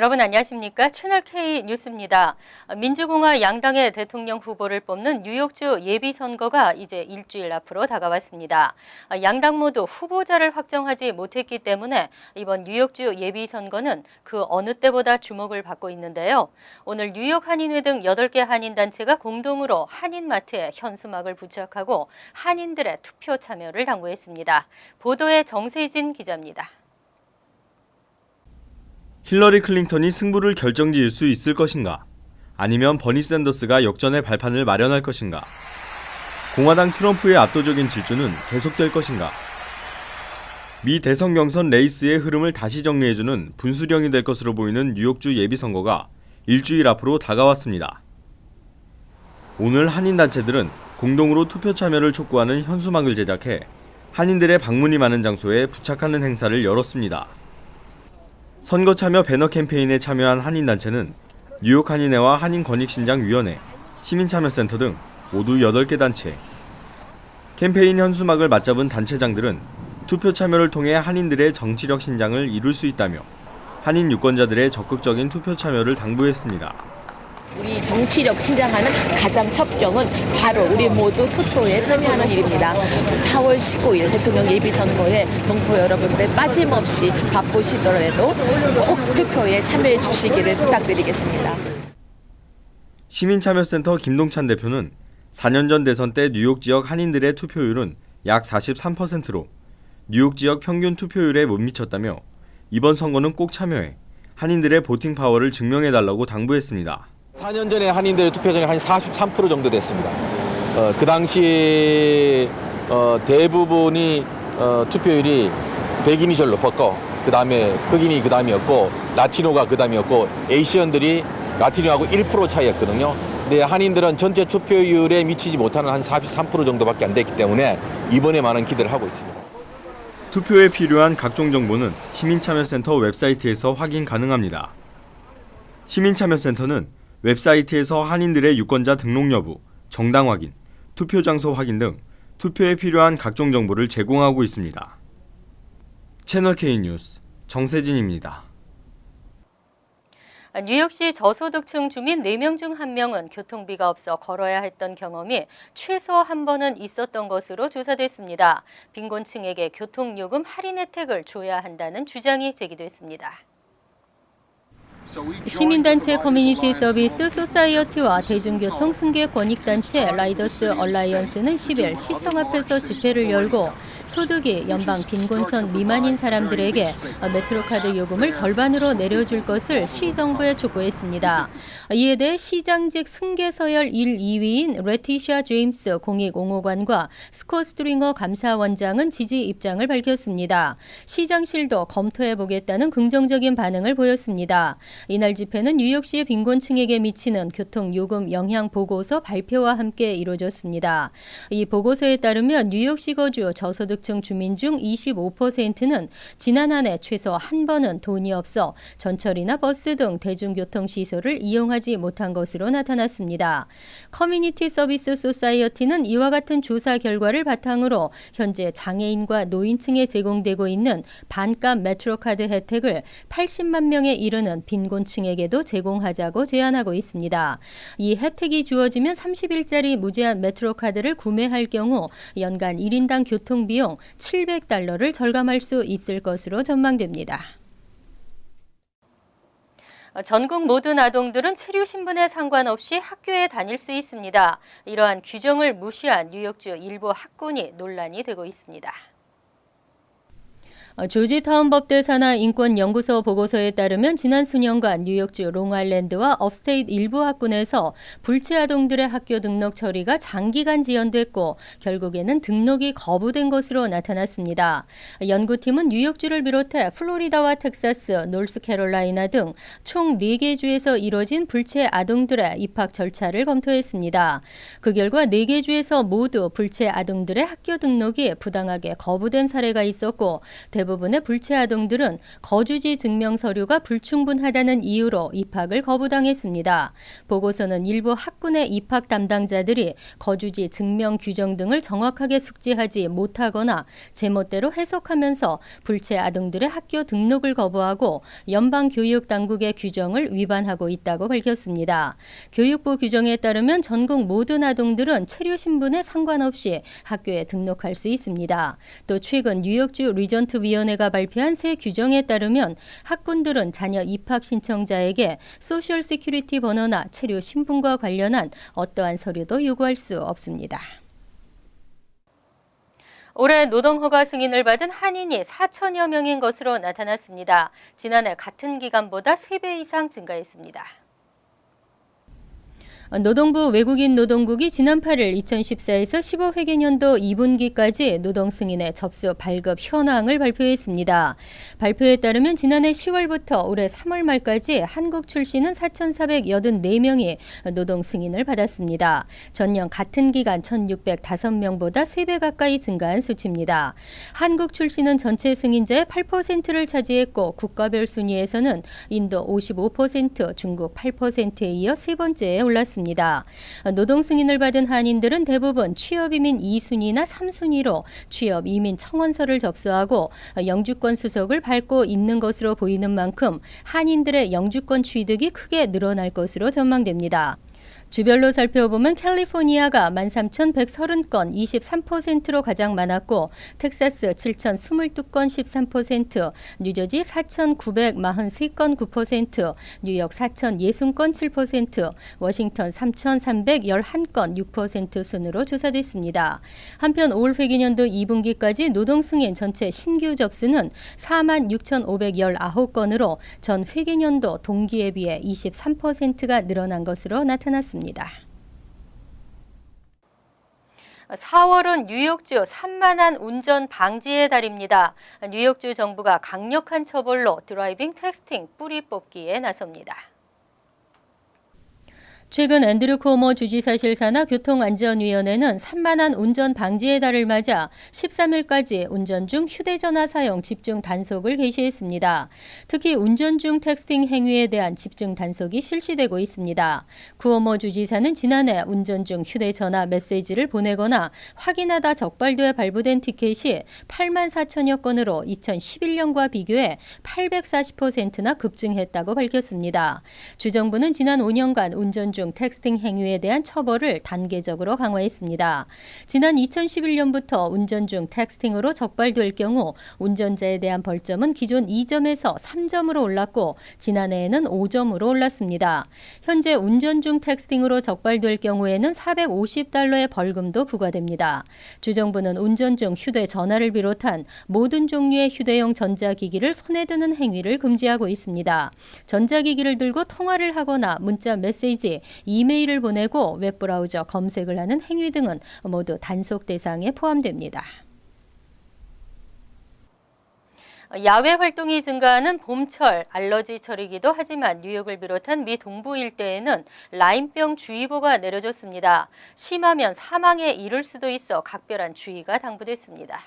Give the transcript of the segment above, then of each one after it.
여러분 안녕하십니까? 채널 K 뉴스입니다. 민주공화 양당의 대통령 후보를 뽑는 뉴욕주 예비선거가 이제 일주일 앞으로 다가왔습니다. 양당 모두 후보자를 확정하지 못했기 때문에 이번 뉴욕주 예비선거는 그 어느 때보다 주목을 받고 있는데요. 오늘 뉴욕 한인회 등 8개 한인단체가 공동으로 한인마트에 현수막을 부착하고 한인들의 투표 참여를 당부했습니다. 보도에 정세진 기자입니다. 힐러리 클린턴이 승부를 결정지을 수 있을 것인가? 아니면 버니 샌더스가 역전의 발판을 마련할 것인가? 공화당 트럼프의 압도적인 질주는 계속될 것인가? 미 대선 경선 레이스의 흐름을 다시 정리해주는 분수령이 될 것으로 보이는 뉴욕주 예비선거가 일주일 앞으로 다가왔습니다. 오늘 한인단체들은 공동으로 투표 참여를 촉구하는 현수막을 제작해 한인들의 방문이 많은 장소에 부착하는 행사를 열었습니다. 선거 참여 배너 캠페인에 참여한 한인단체는 뉴욕 한인회와 한인권익신장위원회, 시민참여센터 등 모두 8개 단체. 캠페인 현수막을 맞잡은 단체장들은 투표 참여를 통해 한인들의 정치력 신장을 이룰 수 있다며 한인 유권자들의 적극적인 투표 참여를 당부했습니다. 우리 정치력 신장하는 가장 첫 병은 바로 우리 모두 투표에 참여하는 일입니다. 4월 19일 대통령 예비선거에 동포 여러분들 빠짐없이 바쁘시더라도 꼭 투표에 참여해 주시기를 부탁드리겠습니다. 시민참여센터 김동찬 대표는 4년 전 대선 때 뉴욕 지역 한인들의 투표율은 약 43%로 뉴욕 지역 평균 투표율에 못 미쳤다며 이번 선거는 꼭 참여해 한인들의 보팅 파워를 증명해달라고 당부했습니다. 4년 전에 한인들의 투표율이 한 43% 정도 됐습니다. 그 당시 대부분이 투표율이 백인이 제일 높았고 그 다음에 흑인이 그 다음이었고 라티노가 그 다음이었고 에이시언들이 라티노하고 1% 차이였거든요. 근데 한인들은 전체 투표율에 미치지 못하는 한 43% 정도밖에 안 됐기 때문에 이번에 많은 기대를 하고 있습니다. 투표에 필요한 각종 정보는 시민참여센터 웹사이트에서 확인 가능합니다. 시민참여센터는 웹사이트에서 한인들의 유권자 등록 여부, 정당 확인, 투표 장소 확인 등 투표에 필요한 각종 정보를 제공하고 있습니다. 채널 K 뉴스 정세진입니다. 뉴욕시 저소득층 주민 4명 중 1명은 교통비가 없어 걸어야 했던 경험이 최소 한 번은 있었던 것으로 조사됐습니다. 빈곤층에게 교통요금 할인 혜택을 줘야 한다는 주장이 제기됐습니다. 시민단체 커뮤니티 서비스 소사이어티와 대중교통 승객 권익단체 라이더스 얼라이언스는 10일 시청 앞에서 집회를 열고 소득이 연방 빈곤선 미만인 사람들에게 메트로카드 요금을 절반으로 내려줄 것을 시정부에 촉구했습니다. 이에 대해 시장직 승계서열 1, 2위인 레티샤 제임스 공익옹호관과 스콧 스트링어 감사원장은 지지 입장을 밝혔습니다. 시장실도 검토해보겠다는 긍정적인 반응을 보였습니다. 이날 집회는 뉴욕시의 빈곤층에게 미치는 교통요금 영향 보고서 발표와 함께 이루어졌습니다. 이 보고서에 따르면 뉴욕시 거주 저소득층 주민 중 25%는 지난 한 해 최소 한 번은 돈이 없어 전철이나 버스 등 대중교통시설을 이용하지 못한 것으로 나타났습니다. 커뮤니티 서비스 소사이어티는 이와 같은 조사 결과를 바탕으로 현재 장애인과 노인층에 제공되고 있는 반값 메트로카드 혜택을 80만 명에 이르는 빈곤층에게도 제공하자고 제안하고 있습니다. 이 혜택이 주어지면 30일짜리 무제한 메트로카드를 구매할 경우 연간 1인당 교통비용 $700를 절감할 수 있을 것으로 전망됩니다. 전국 모든 아동들은 체류 신분에 상관없이 학교에 다닐 수 있습니다. 이러한 규정을 무시한 뉴욕주 일부 학군이 논란이 되고 있습니다. 조지타운 법대 산하 인권연구소 보고서에 따르면 지난 수년간 뉴욕주 롱아일랜드와 업스테이트 일부 학군에서 불체 아동들의 학교 등록 처리가 장기간 지연됐고 결국에는 등록이 거부된 것으로 나타났습니다. 연구팀은 뉴욕주를 비롯해 플로리다와 텍사스, 노스캐롤라이나 등 총 4개 주에서 이뤄진 불체 아동들의 입학 절차를 검토했습니다. 그 결과 4개 주에서 모두 불체 아동들의 학교 등록이 부당하게 거부된 사례가 있었고 대부분의 불체 아동들은 거주지 증명 서류가 불충분하다는 이유로 입학을 거부당했습니다. 보고서는 일부 학군의 입학 담당자들이 거주지 증명 규정 등을 정확하게 숙지하지 못하거나 제멋대로 해석하면서 불체 아동들의 학교 등록을 거부하고 연방교육당국의 규정을 위반하고 있다고 밝혔습니다. 교육부 규정에 따르면 전국 모든 아동들은 체류 신분에 상관없이 학교에 등록할 수 있습니다. 또 최근 뉴욕주 리전트 위원회가 발표한 새 규정에 따르면 학군들은 자녀 입학 신청자에게 소셜 시큐리티 번호나 체류 신분과 관련한 어떠한 서류도 요구할 수 없습니다. 올해 노동허가 승인을 받은 한인이 4천여 명인 것으로 나타났습니다. 지난해 같은 기간보다 3배 이상 증가했습니다. 노동부 외국인 노동국이 지난 8일 2014에서 15회계년도 2분기까지 노동승인의 접수 발급 현황을 발표했습니다. 발표에 따르면 지난해 10월부터 올해 3월 말까지 한국 출신은 4,484명이 노동승인을 받았습니다. 전년 같은 기간 1,605명보다 3배 가까이 증가한 수치입니다. 한국 출신은 전체 승인자의 8%를 차지했고 국가별 순위에서는 인도 55%, 중국 8%에 이어 세 번째에 올랐습니다. 노동 승인을 받은 한인들은 대부분 취업이민 2순위나 3순위로 취업 이민 청원서를 접수하고 영주권 수속을 밟고 있는 것으로 보이는 만큼 한인들의 영주권 취득이 크게 늘어날 것으로 전망됩니다. 주별로 살펴보면 캘리포니아가 13,130건 23%로 가장 많았고 텍사스 7,022건 13%, 뉴저지 4,943건 9%, 뉴욕 4,060건 7%, 워싱턴 3,311건 6% 순으로 조사됐습니다. 한편 올 회계년도 2분기까지 노동승인 전체 신규 접수는 46,519건으로 전 회계년도 동기에 비해 23%가 늘어난 것으로 나타났습니다. 4월은 뉴욕주 산만한 운전 방지의 달입니다. 뉴욕주 정부가 강력한 처벌로 드라이빙 텍스팅 뿌리 뽑기에 나섭니다. 최근 앤드류 쿠오모 주지사실 산하 교통안전위원회는 산만한 운전 방지의 달을 맞아 13일까지 운전 중 휴대전화 사용 집중 단속을 개시했습니다. 특히 운전 중 텍스팅 행위에 대한 집중 단속이 실시되고 있습니다. 쿠오모 주지사는 지난해 운전 중 휴대전화 메시지를 보내거나 확인하다 적발돼 발부된 티켓이 8만 4천여 건으로 2011년과 비교해 840%나 급증했다고 밝혔습니다. 주정부는 지난 5년간 운전 중 텍스팅 행위에 대한 처벌을 단계적으로 강화했습니다. 지난 2011년부터 운전 중 텍스팅으로 적발될 경우 운전자에 대한 벌점은 기존 2점에서 3점으로 올랐고 지난해에는 5점으로 올랐습니다. 현재 운전 중 텍스팅으로 적발될 경우에는 $450의 벌금도 부과됩니다. 주정부는 운전 중 휴대전화를 비롯한 모든 종류의 휴대용 전자기기를 손에 드는 행위를 금지하고 있습니다. 전자기기를 들고 통화를 하거나 문자 메시지, 이메일을 보내고 웹브라우저 검색을 하는 행위 등은 모두 단속 대상에 포함됩니다. 야외 활동이 증가하는 봄철, 알러지철이기도 하지만 뉴욕을 비롯한 미 동부 일대에는 라임병 주의보가 내려졌습니다. 심하면 사망에 이를 수도 있어 각별한 주의가 당부됐습니다.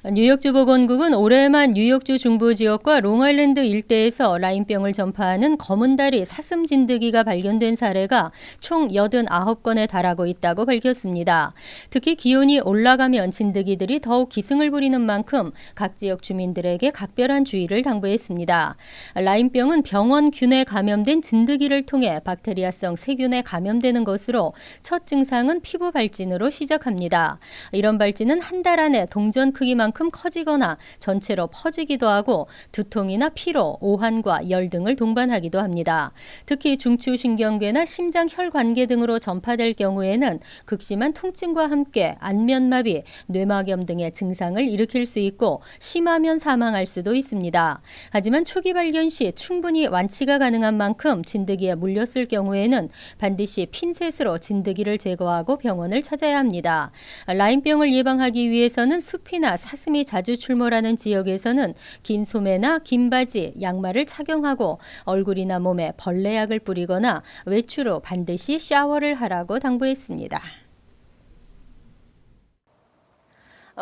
뉴욕주 보건국은 올해만 뉴욕주 중부 지역과 롱아일랜드 일대에서 라임병을 전파하는 검은다리 사슴 진드기가 발견된 사례가 총 89건에 달하고 있다고 밝혔습니다. 특히 기온이 올라가면 진드기들이 더욱 기승을 부리는 만큼 각 지역 주민들에게 각별한 주의를 당부했습니다. 라임병은 병원균에 감염된 진드기를 통해 박테리아성 세균에 감염되는 것으로 첫 증상은 피부 발진으로 시작합니다. 이런 발진은 한 달 안에 동전 크기만큼 커지거나 전체로 퍼지기도 하고 두통이나 피로, 오한과 열 등을 동반하기도 합니다. 특히 중추신경계나 심장 혈관계 등으로 전파될 경우에는 극심한 통증과 함께 안면마비, 뇌막염 등의 증상을 일으킬 수 있고 심하면 사망할 수도 있습니다. 하지만 초기 발견 시 충분히 완치가 가능한 만큼 진드기에 물렸을 경우에는 반드시 핀셋으로 진드기를 제거하고 병원을 찾아야 합니다. 라임병을 예방하기 위해서는 숲이나 사슴이 자주 출몰하는 지역에서는 긴 소매나 긴 바지, 양말을 착용하고 얼굴이나 몸에 벌레약을 뿌리거나 외출 후 반드시 샤워를 하라고 당부했습니다.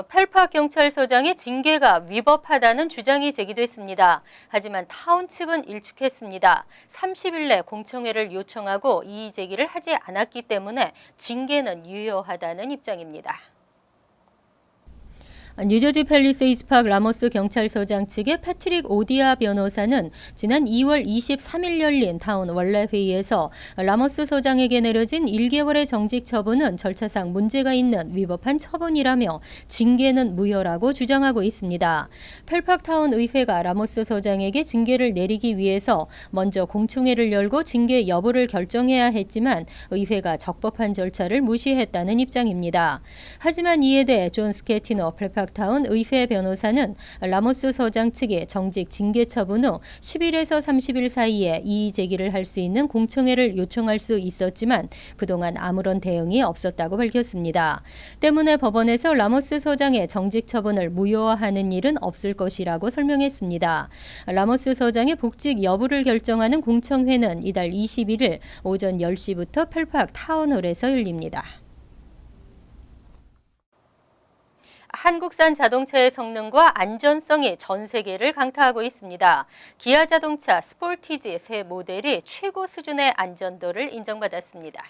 펠팍 경찰서장의 징계가 위법하다는 주장이 제기됐습니다. 하지만 타운 측은 일축했습니다. 30일 내 공청회를 요청하고 이의 제기를 하지 않았기 때문에 징계는 유효하다는 입장입니다. 뉴저지 팰리세이드팍 라모스 경찰서장 측의 패트릭 오디아 변호사는 지난 2월 23일 열린 타운 원래 회의에서 라모스 서장에게 내려진 1개월의 정직 처분은 절차상 문제가 있는 위법한 처분이라며 징계는 무효라고 주장하고 있습니다. 펠팍 타운 의회가 라모스 서장에게 징계를 내리기 위해서 먼저 공청회를 열고 징계 여부를 결정해야 했지만 의회가 적법한 절차를 무시했다는 입장입니다. 하지만 이에 대해 존 스캐티너 펠팍 타운 의회 변호사는 라모스 서장 측의 정직 징계 처분 후 10일에서 30일 사이에 이의 제기를 할 수 있는 공청회를 요청할 수 있었지만 그동안 아무런 대응이 없었다고 밝혔습니다. 때문에 법원에서 라모스 서장의 정직 처분을 무효화하는 일은 없을 것이라고 설명했습니다. 라모스 서장의 복직 여부를 결정하는 공청회는 이달 21일 오전 10시부터 펠팍 타운홀에서 열립니다. 한국산 자동차의 성능과 안전성이 전 세계를 강타하고 있습니다. 기아 자동차 스포티지 새 모델이 최고 수준의 안전도를 인정받았습니다.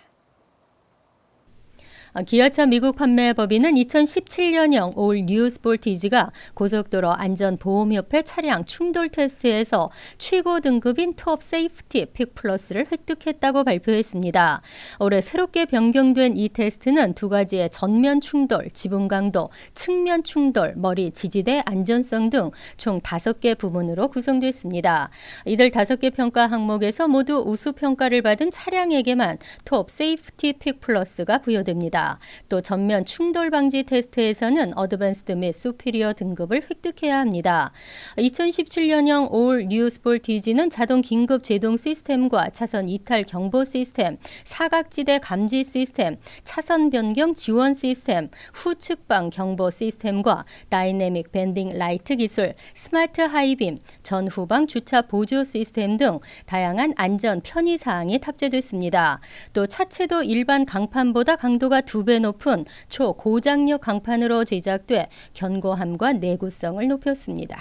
기아차 미국 판매 법인은 2017년형 올 뉴 스포티지가 고속도로 안전보험협회 차량 충돌 테스트에서 최고 등급인 톱 세이프티 픽 플러스를 획득했다고 발표했습니다. 올해 새롭게 변경된 이 테스트는 두 가지의 전면 충돌, 지붕 강도, 측면 충돌, 머리 지지대 안전성 등 총 5개 부문으로 구성됐습니다. 이들 5개 평가 항목에서 모두 우수 평가를 받은 차량에게만 톱 세이프티 픽 플러스가 부여됩니다. 또 전면 충돌 방지 테스트에서는 어드밴스드 및 수피리어 등급을 획득해야 합니다. 2017년형 올 뉴 스포티지는 자동 긴급 제동 시스템과 차선 이탈 경보 시스템, 사각지대 감지 시스템, 차선 변경 지원 시스템, 후측방 경보 시스템과 다이내믹 밴딩 라이트 기술, 스마트 하이빔, 전후방 주차 보조 시스템 등 다양한 안전 편의 사항이 탑재됐습니다. 또 차체도 일반 강판보다 강도가 2배 높은 초고장력 강판으로 제작돼 견고함과 내구성을 높였습니다.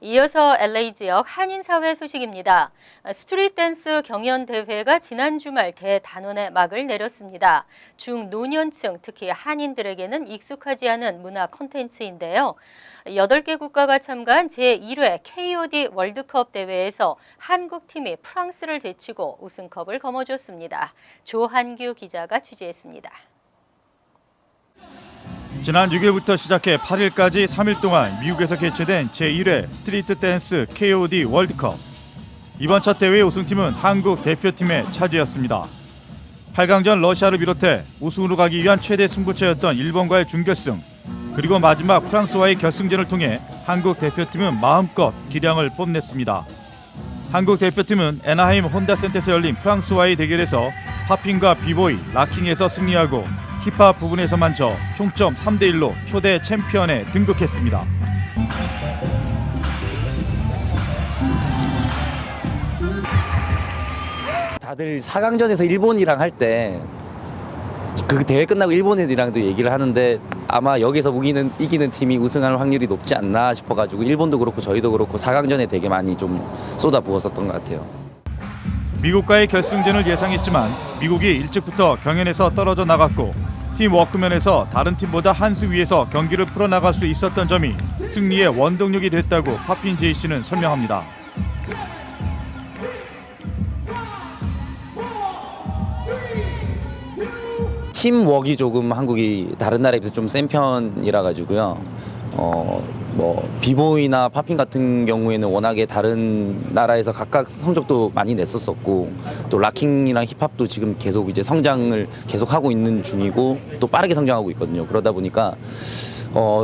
이어서 LA 지역 한인사회 소식입니다. 스트릿 댄스 경연대회가 지난 주말 대단원의 막을 내렸습니다. 중노년층, 특히 한인들에게는 익숙하지 않은 문화 콘텐츠인데요. 8개 국가가 참가한 제1회 KOD 월드컵 대회에서 한국팀이 프랑스를 제치고 우승컵을 거머쥐었습니다. 조한규 기자가 취재했습니다. 지난 6일부터 시작해 8일까지 3일 동안 미국에서 개최된 제1회 스트리트 댄스 KOD 월드컵. 이번 첫 대회 우승팀은 한국 대표팀의 차지였습니다. 8강전 러시아를 비롯해 우승으로 가기 위한 최대 승부처였던 일본과의 준결승, 그리고 마지막 프랑스와의 결승전을 통해 한국 대표팀은 마음껏 기량을 뽐냈습니다. 한국 대표팀은 애나하임 혼다센터에서 열린 프랑스와의 대결에서 팝핑과 비보이, 락킹에서 승리하고 힙합 부분에서만 져 총점 3대1로 초대 챔피언에 등극했습니다. 다들 4강전에서 일본이랑 할 때 그 대회 끝나고 일본 애들이랑도 얘기를 하는데 아마 여기서 이기는 팀이 우승할 확률이 높지 않나 싶어가지고 일본도 그렇고 저희도 그렇고 4강전에 되게 많이 좀 쏟아부었었던 것 같아요. 미국과의 결승전을 예상했지만 미국이 일찍부터 경연에서 떨어져 나갔고 팀 워크면에서 다른 팀보다 한 수 위에서 경기를 풀어나갈 수 있었던 점이 승리의 원동력이 됐다고 파핀 제이 씨는 설명합니다. 팀워크가 조금 한국이 다른 나라에 비해서 좀 센 편이라 가지고요. 뭐 비보이나 팝핑 같은 경우에는 워낙에 다른 나라에서 각각 성적도 많이 냈었었고 또 락킹이랑 힙합도 지금 계속 이제 성장을 계속하고 있는 중이고 또 빠르게 성장하고 있거든요. 그러다 보니까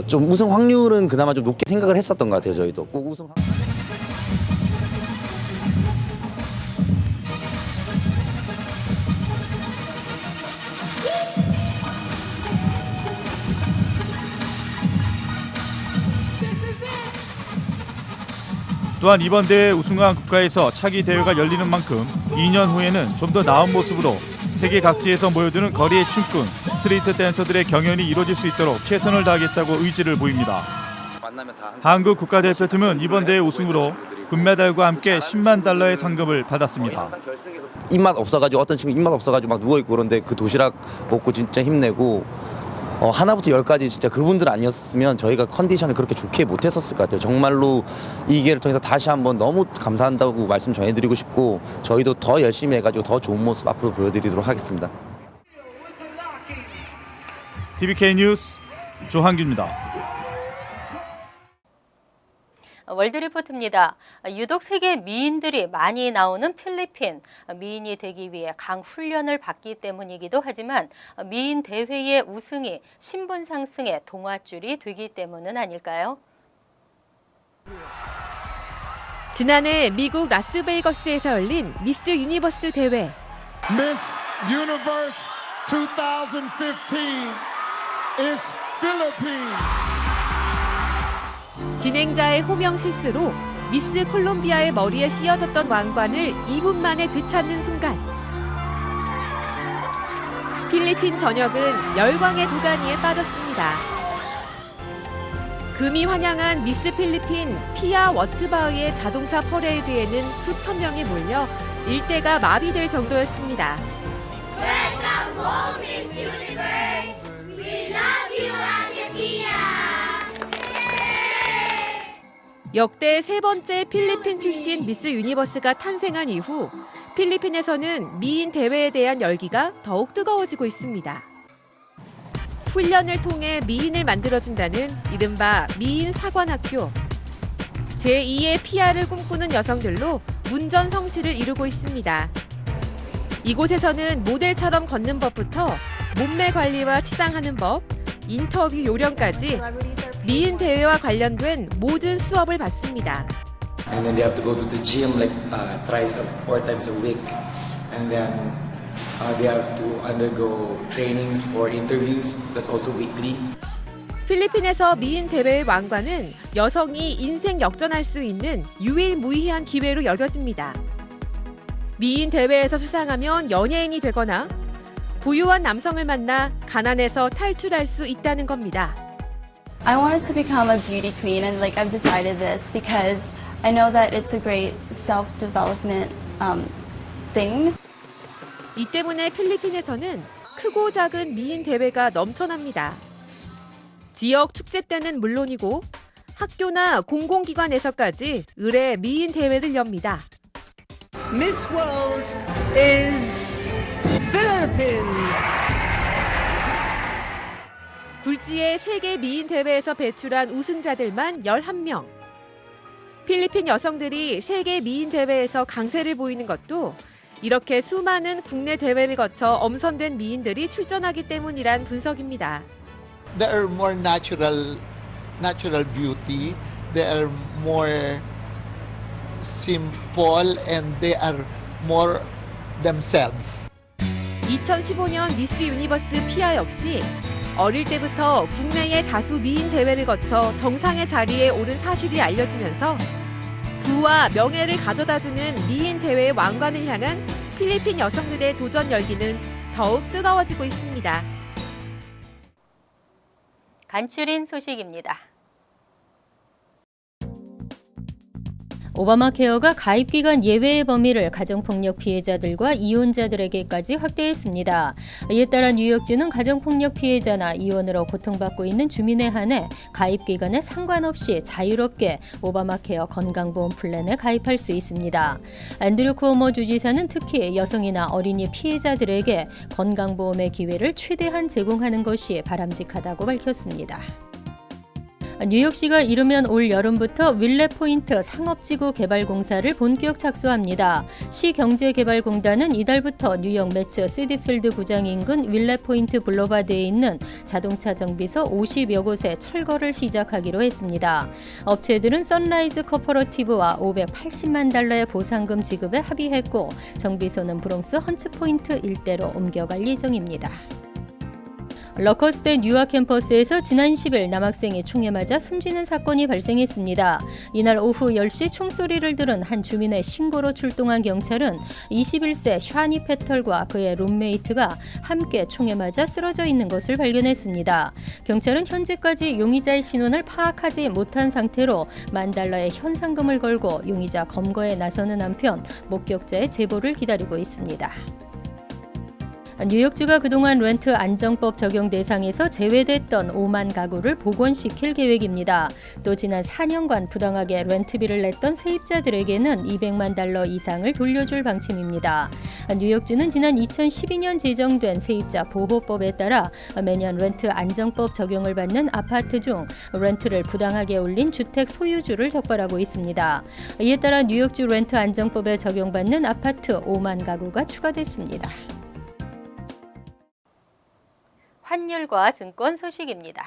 좀 우승 확률은 그나마 좀 높게 생각을 했었던 것 같아요. 저희도 꼭 우승. 또한 이번 대회 우승한 국가에서 차기 대회가 열리는 만큼 2년 후에는 좀 더 나은 모습으로 세계 각지에서 모여드는 거리의 춤꾼 스트리트 댄서들의 경연이 이루어질 수 있도록 최선을 다하겠다고 의지를 보입니다. 한국 국가대표팀은 이번 대회 우승으로 금메달과 함께 10만 달러의 상금을 받았습니다. 입맛 없어가지고 어떤 친구 입맛 없어가지고 막 누워있고 그런데 그 도시락 먹고 진짜 힘내고 하나부터 열까지 진짜 그분들 아니었으면 저희가 컨디션을 그렇게 좋게 못했었을 것 같아요. 정말로 이 기회를 통해서 다시 한번 너무 감사한다고 말씀 전해드리고 싶고 저희도 더 열심히 해가지고 더 좋은 모습 앞으로 보여드리도록 하겠습니다. TVK 뉴스 조한규입니다. 월드리포트입니다. 유독 세계 미인들이 많이 나오는 필리핀. 미인이 되기 위해 강 훈련을 받기 때문이기도 하지만 미인 대회의 우승이 신분 상승의 동아줄이 되기 때문은 아닐까요? 지난해 미국 라스베이거스에서 열린 미스 유니버스 대회. Miss Universe 2015 is Philippines. 진행자의 호명 실수로 미스 콜롬비아의 머리에 씌어졌던 왕관을 2분 만에 되찾는 순간 필리핀 전역은 열광의 도가니에 빠졌습니다. 금이 환영한 미스 필리핀 피아 워츠바흐의 자동차 퍼레이드에는 수천 명이 몰려 일대가 마비될 정도였습니다. 역대 세 번째 필리핀 출신 미스 유니버스가 탄생한 이후 필리핀에서는 미인 대회에 대한 열기가 더욱 뜨거워지고 있습니다. 훈련을 통해 미인을 만들어준다는 이른바 미인 사관학교. 제2의 피아를 꿈꾸는 여성들로 문전성시를 이루고 있습니다. 이곳에서는 모델처럼 걷는 법부터 몸매 관리와 치장하는 법, 인터뷰 요령까지 미인 대회와 관련된 모든 수업을 받습니다. And then they have to go to the gym like thrice or 4 times a week, and then they have to undergo trainings for interviews. That's also weekly. 필리핀에서 미인 대회의 왕관은 여성이 인생 역전할 수 있는 유일무이한 기회로 여겨집니다. 미인 대회에서 수상하면 연예인이 되거나 부유한 남성을 만나 가난에서 탈출할 수 있다는 겁니다. I wanted to become a beauty queen, and I've decided this because I know that it's a great self-development thing. 이 때문에 필리핀에서는 크고 작은 미인 대회가 넘쳐납니다. 지역 축제 때는 물론이고 학교나 공공기관에서까지 의뢰 미인 대회를 엽니다. Miss World is Philippines. 굴지의 세계 미인 대회에서 배출한 우승자들만 11명. 필리핀 여성들이 세계 미인 대회에서 강세를 보이는 것도 이렇게 수많은 국내 대회를 거쳐 엄선된 미인들이 출전하기 때문이란 분석입니다. They are more natural beauty. They are more simple and they are more themselves. 2015년 미스 유니버스 피아 역시 어릴 때부터 국내의 다수 미인 대회를 거쳐 정상의 자리에 오른 사실이 알려지면서 부와 명예를 가져다주는 미인 대회의 왕관을 향한 필리핀 여성들의 도전 열기는 더욱 뜨거워지고 있습니다. 간추린 소식입니다. 오바마 케어가 가입기간 예외의 범위를 가정폭력 피해자들과 이혼자들에게까지 확대했습니다. 이에 따라 뉴욕주는 가정폭력 피해자나 이혼으로 고통받고 있는 주민에 한해 가입기간에 상관없이 자유롭게 오바마 케어 건강보험 플랜에 가입할 수 있습니다. 앤드류 쿠오모 주지사는 특히 여성이나 어린이 피해자들에게 건강보험의 기회를 최대한 제공하는 것이 바람직하다고 밝혔습니다. 뉴욕시가 이르면 올 여름부터 윌레포인트 상업지구 개발공사를 본격 착수합니다. 시경제개발공단은 이달부터 뉴욕 매츠 시디필드 구장 인근 윌레포인트 블로바드에 있는 자동차 정비소 50여 곳에 철거를 시작하기로 했습니다. 업체들은 선라이즈 코퍼러티브와 $580만 달러의 보상금 지급에 합의했고 정비소는 브롱스 헌츠포인트 일대로 옮겨갈 예정입니다. 러커스대 뉴욕 캠퍼스에서 지난 10일 남학생이 총에 맞아 숨지는 사건이 발생했습니다. 이날 오후 10시 총소리를 들은 한 주민의 신고로 출동한 경찰은 21세 샤니 패털과 그의 룸메이트가 함께 총에 맞아 쓰러져 있는 것을 발견했습니다. 경찰은 현재까지 용의자의 신원을 파악하지 못한 상태로 $10,000의 현상금을 걸고 용의자 검거에 나서는 한편 목격자의 제보를 기다리고 있습니다. 뉴욕주가 그동안 렌트 안정법 적용 대상에서 제외됐던 5만 가구를 복원시킬 계획입니다. 또 지난 4년간 부당하게 렌트비를 냈던 세입자들에게는 $200만 이상을 돌려줄 방침입니다. 뉴욕주는 지난 2012년 제정된 세입자 보호법에 따라 매년 렌트 안정법 적용을 받는 아파트 중 렌트를 부당하게 올린 주택 소유주를 적발하고 있습니다. 이에 따라 뉴욕주 렌트 안정법에 적용받는 아파트 5만 가구가 추가됐습니다. 환율과 증권 소식입니다.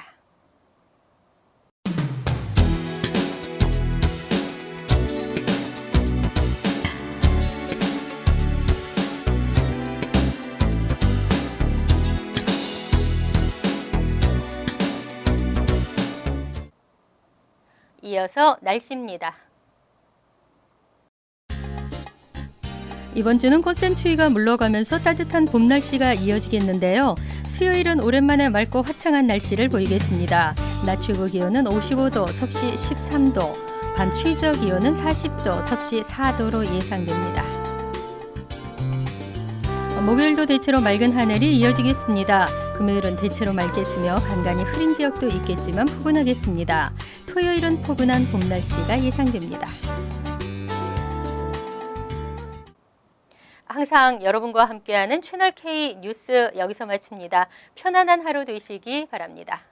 이어서 날씨입니다. 이번 주는 꽃샘추위가 물러가면서 따뜻한 봄 날씨가 이어지겠는데요. 수요일은 오랜만에 맑고 화창한 날씨를 보이겠습니다. 낮 최고 기온은 55도, 섭씨 13도, 밤 최저 기온은 40도, 섭씨 4도로 예상됩니다. 목요일도 대체로 맑은 하늘이 이어지겠습니다. 금요일은 대체로 맑겠으며 간간히 흐린 지역도 있겠지만 포근하겠습니다. 토요일은 포근한 봄 날씨가 예상됩니다. 항상 여러분과 함께하는 채널K 뉴스 여기서 마칩니다. 편안한 하루 되시기 바랍니다.